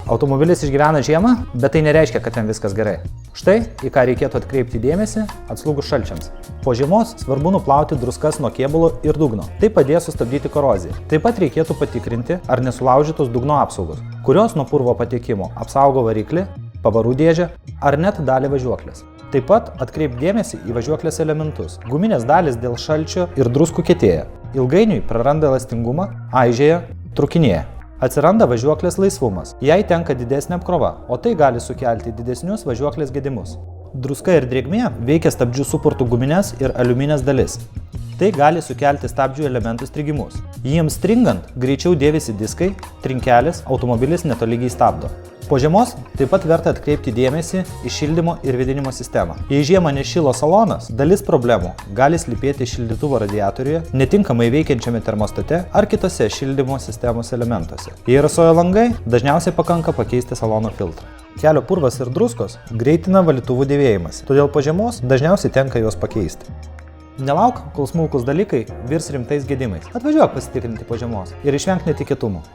Automobilis išgyvena žiemą, bet tai nereiškia, kad ten viskas gerai. Štai, į ką reikėtų atkreipti dėmesį atslūgus šalčiams. Po žiemos svarbu nuplauti druskas nuo kėbulo ir dugno. Tai padės sustabdyti koroziją. Taip pat reikėtų patikrinti, ar nesulaužytos dugno apsaugos, kurios nuo purvo patekimo apsaugo variklį, pavarų dėžę ar net dalį važiuoklės. Taip pat atkreipk dėmesį į važiuoklės elementus. Guminės dalys dėl šalčio ir druskų kietėja. Ilgainiui praranda elastingumą, aižėja, trūkinėja. Atsiranda važiuoklės laisvumas. Jai tenka didesnė apkrova, o tai gali sukelti didesnius važiuoklės gedimus. Druska ir drėgmė veikia stabdžių supurtų guminės ir aliuminės dalis. Tai gali sukelti stabdžių elementų strigimus. Jiems stringant, greičiau dėvisi diskai, trinkelės, automobilis netolygiai stabdo. Po žiemos taip pat verta atkreipti dėmesį į šildymo ir vėdinimo sistemą. Jei žiemą nešilo salonas, dalis problemų gali slypėti šildytuvo radiatoriuje, netinkamai veikiančiame termostate ar kitose šildymo sistemos elementuose. Jei rasojo langai, dažniausiai pakanka pakeisti salono filtrą. Kelio purvas ir druskos greitina valytuvų dėvėjimas, todėl po žiemos dažniausiai tenka juos pakeisti. Nelauk, kol smulkus dalykai virs rimtais gedimais. Atvažiuok pasitikrinti po žiemos ir išvenk netikėtumų.